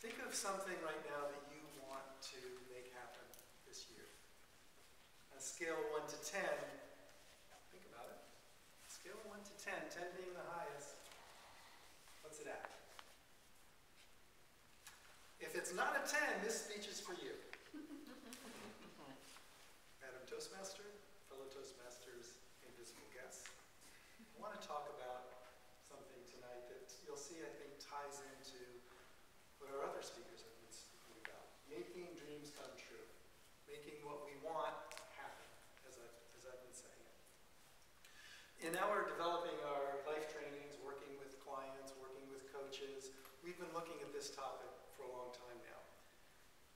Think of something right now that you want to make happen this year. On a scale of 1 to 10, think about it. Scale of 1 to 10, 10 being the highest, what's it at? If it's not a 10, this speech is for you. Madam Toastmaster, fellow Toastmasters, invisible guests, I want to talk about something tonight that you'll see, I think, ties into what our other speakers have been speaking about. Making dreams come true. Making what we want happen, as I've been saying. In our developing our life trainings, working with clients, working with coaches, we've been looking at this topic for a long time now.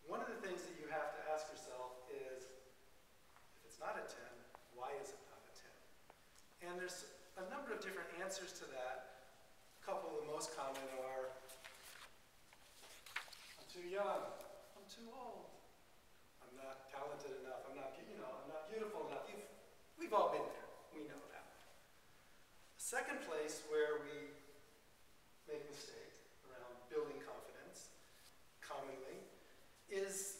One of the things that you have to ask yourself is, if it's not a 10, why is it not a 10? And there's a number of different answers to that. A couple of the most common are, I'm too young, I'm too old, I'm not talented enough, I'm not beautiful enough. We've all been there, we know that. The second place where we make mistakes around building confidence, commonly, is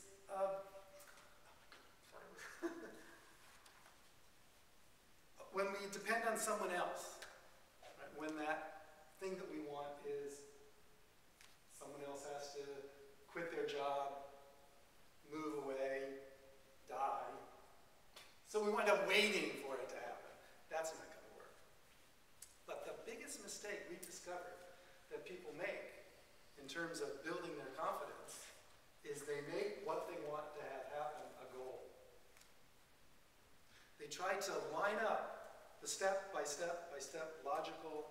when we depend on someone else. Right? When that thing that we want is someone else has to quit their job, move away, die. So we wind up waiting for it to happen. That's not going to work. But the biggest mistake we've discovered that people make in terms of building their confidence is they make what they want to have happen a goal. They try to line up the step-by-step logical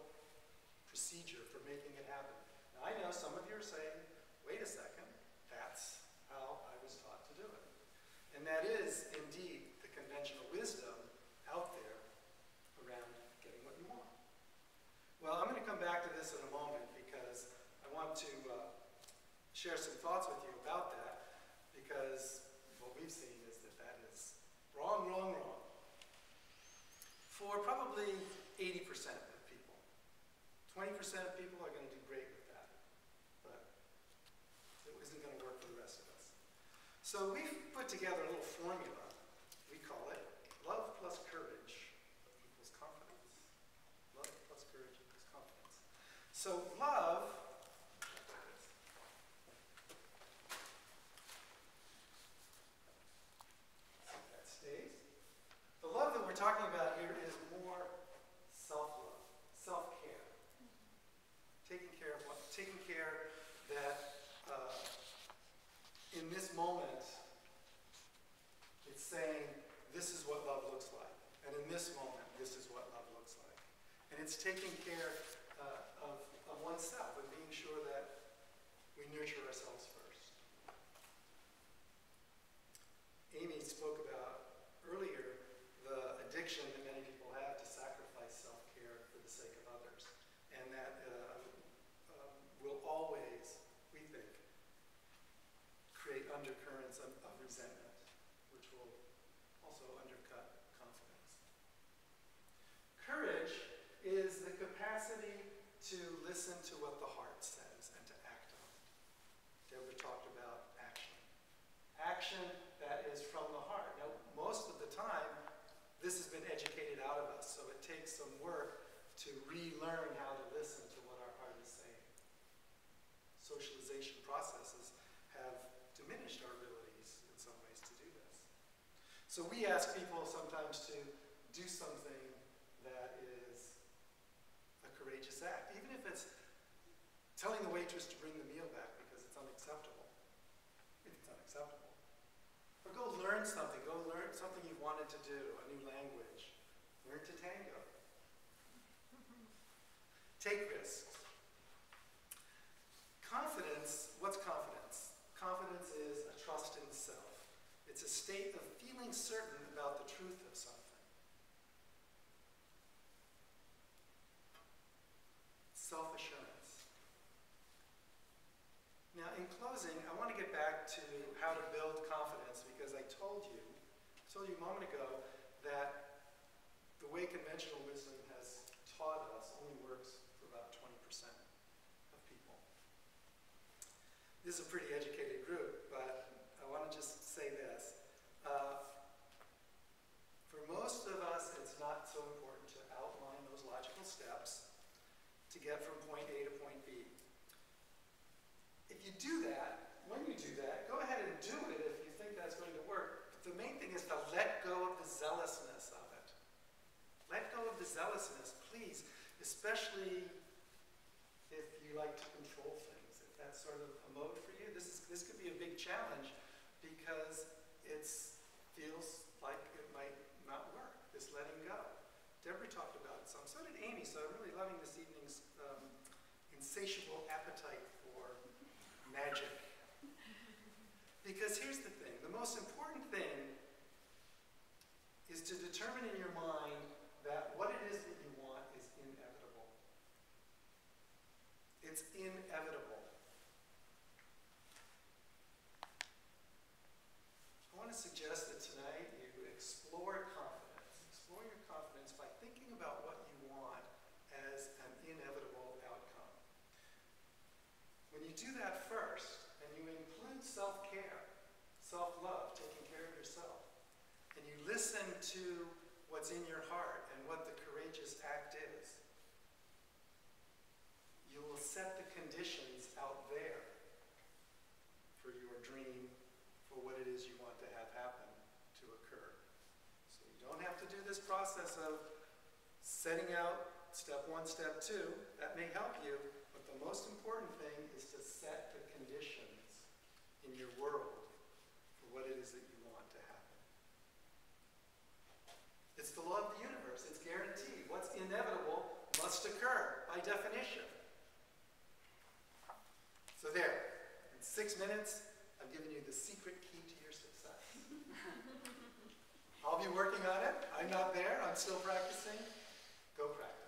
procedure for making it happen. Now, I know some of you are saying, wait a second, that's how I was taught to do it. And that is, indeed, the conventional wisdom out there around getting what you want. Well, I'm going to come back to this in a moment because I want to share some thoughts with you about that, because what we've seen is that that is wrong, wrong, wrong. For probably 80% of people. 20% of people are going to do great with that, but it isn't going to work for the rest of us. So we've put together a little formula. We call it love plus courage equals confidence. Love plus courage equals confidence. So love, that stays. The love that we're talking about here is more self-love, self-care. Taking care that in this moment, it's saying, this is what love looks like. And in this moment, this is what love looks like. And it's taking care of oneself and being sure that we nurture ourselves first. Amy spoke about earlier the addiction that many people have to sacrifice self-care for the sake of others. And that will always, we think, create undercurrents of resentment, which will also undercut confidence. Courage is the capacity to listen to what the heart says and to act on it. Deborah talked about action. Action that is from the heart. Now, most of the time, this has been educated out of us, so it takes some work to relearn how to listen to what our heart is saying. Socialization processes have diminished our abilities in some ways to do this. So we ask people sometimes to do something that is a courageous act, even if it's telling the waitress to bring the meal back because it's unacceptable. If it's unacceptable. Or go learn something. Go learn something you've wanted to do, a new language. Learn to tango. Take risks. Confidence, what's confidence? Confidence is a trust in self. It's a state of feeling certain about the truth of something. Self-assurance. Now, in closing, I want to get back to how to build confidence, because I told you a moment ago that the way conventional wisdom has taught us only works for about 20% of people. This this is a pretty educated group, but I want to just say this. For most of us, it's not so important to outline those logical steps to get from point A to point B. If you do that, when you do that, go ahead and do it if you think that's going to work. But the main thing is to let go of the zealousness of it. Let go of the zealousness, please, especially if you like to control things. If that's sort of a mode for you, this could be a big challenge because it feels like it might not work, this letting go. Deborah talked about it some. So did Amy, so I'm really loving this evening's insatiable appetite for magic. Because here's the thing, the most important thing is to determine in your mind that what it is that you want is inevitable. It's inevitable. I want to suggest that tonight you explore confidence. Explore your confidence by thinking about what you want as an inevitable outcome. When you do that first, and you include self-care, self-love, taking care of yourself, and you listen to what's in your heart and what the courageous act is, you will set the conditions out there for your dream, for what it is you want to have happen to occur. So you don't have to do this process of setting out step 1, step 2. That may help you, but the most important thing is to set the conditions in your world for what it is that you want to happen. It's the law of the universe. It's guaranteed. What's inevitable must occur by definition. So there, in 6 minutes, I've given you the secret key to your success. I'll be working on it. I'm not there. I'm still practicing. Go practice.